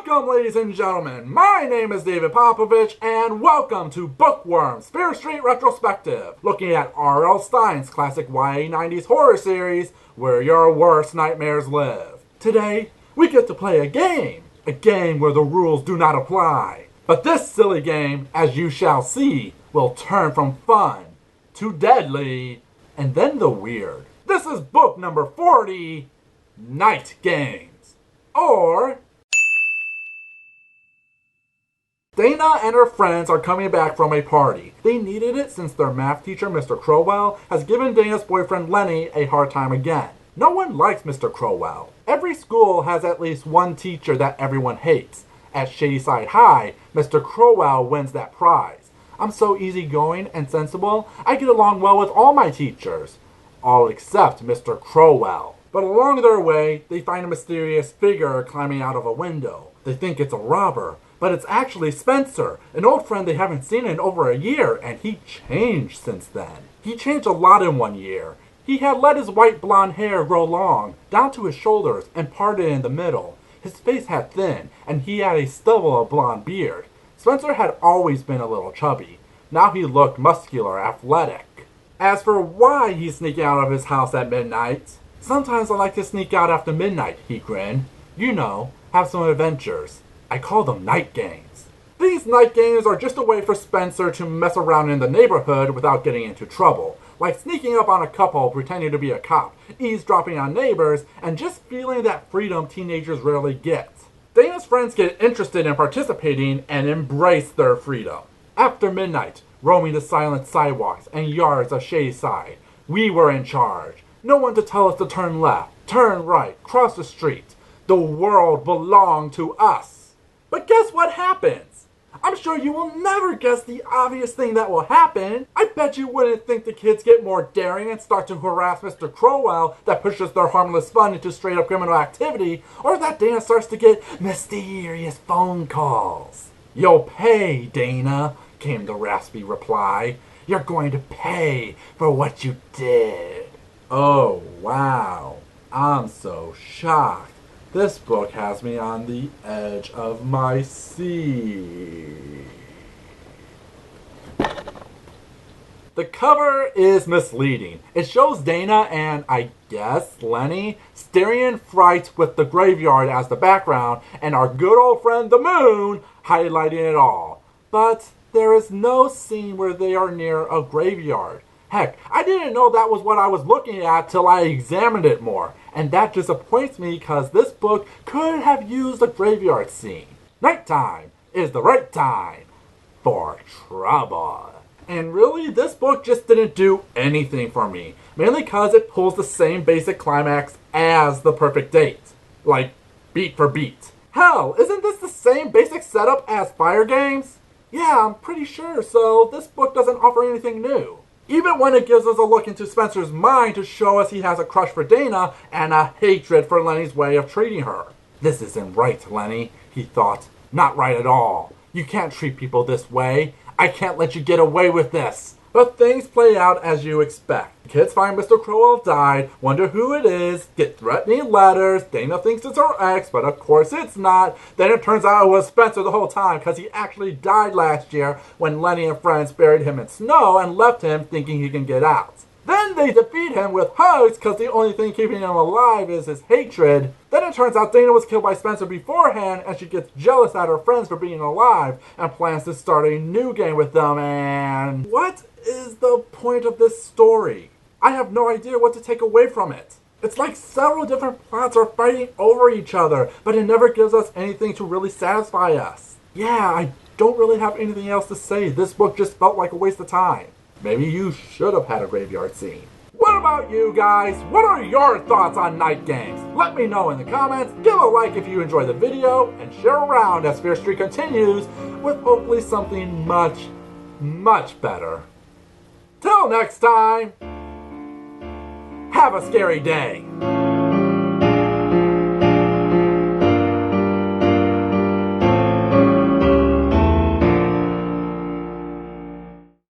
Welcome, ladies and gentlemen. My name is David Popovich, and welcome to Bookworms, Fear Street Retrospective, looking at R.L. Stine's classic YA 90s horror series, Where Your Worst Nightmares Live. Today, we get to play a game where the rules do not apply. But this silly game, as you shall see, will turn from fun to deadly, and then the weird. This is book number 40, Night Games, or... Dana and her friends are coming back from a party. They needed it since their math teacher, Mr. Crowell, has given Dana's boyfriend Lenny a hard time again. No one likes Mr. Crowell. Every school has at least one teacher that everyone hates. At Shadyside High, Mr. Crowell wins that prize. I'm so easygoing and sensible, I get along well with all my teachers. All except Mr. Crowell. But along their way, they find a mysterious figure climbing out of a window. They think it's a robber. But it's actually Spencer, an old friend they haven't seen in over a year, and he changed since then. He changed a lot in 1 year. He had let his white blonde hair grow long, down to his shoulders, and parted in the middle. His face had thinned, and he had a stubble of blonde beard. Spencer had always been a little chubby. Now he looked muscular, athletic. As for why he's sneaking out of his house at midnight, sometimes I like to sneak out after midnight, he grinned. You know, have some adventures. I call them night games. These night games are just a way for Spencer to mess around in the neighborhood without getting into trouble. Like sneaking up on a couple pretending to be a cop, eavesdropping on neighbors, and just feeling that freedom teenagers rarely get. Dana's friends get interested in participating and embrace their freedom. After midnight, roaming the silent sidewalks and yards of Shadyside, we were in charge. No one to tell us to turn left, turn right, cross the street. The world belonged to us. But guess what happens? I'm sure you will never guess the obvious thing that will happen. I bet you wouldn't think the kids get more daring and start to harass Mr. Crowell that pushes their harmless fun into straight up criminal activity, or that Dana starts to get mysterious phone calls. You'll pay, Dana, came the raspy reply. You're going to pay for what you did. Oh, wow. I'm so shocked. This book has me on the edge of my seat. The cover is misleading. It shows Dana and, I guess, Lenny staring in fright with the graveyard as the background and our good old friend the moon highlighting it all. But there is no scene where they are near a graveyard. Heck, I didn't know that was what I was looking at till I examined it more. And that disappoints me because this book could have used a graveyard scene. Nighttime is the right time for trouble. And really, this book just didn't do anything for me. Mainly because it pulls the same basic climax as The Perfect Date. Like, beat for beat. Hell, isn't this the same basic setup as Fire Games? Yeah, I'm pretty sure, so this book doesn't offer anything new. Even when it gives us a look into Spencer's mind to show us he has a crush for Dana and a hatred for Lenny's way of treating her. This isn't right, Lenny, he thought. Not right at all. You can't treat people this way. I can't let you get away with this. But things play out as you expect. The kids find Mr. Crowell died, wonder who it is, get threatening letters, Dana thinks it's her ex, but of course it's not. Then it turns out it was Spencer the whole time because he actually died last year when Lenny and friends buried him in snow and left him thinking he can get out. Then they defeat him with hugs because the only thing keeping him alive is his hatred. Then it turns out Dana was killed by Spencer beforehand and she gets jealous at her friends for being alive and plans to start a new game with them and... What is the point of this story? I have no idea what to take away from it. It's like several different plots are fighting over each other, but it never gives us anything to really satisfy us. Yeah, I don't really have anything else to say. This book just felt like a waste of time. Maybe you should have had a graveyard scene. What about you guys? What are your thoughts on night games? Let me know in the comments, give a like if you enjoyed the video, and share around as Fear Street continues with hopefully something much, much better. Till next time, have a scary day.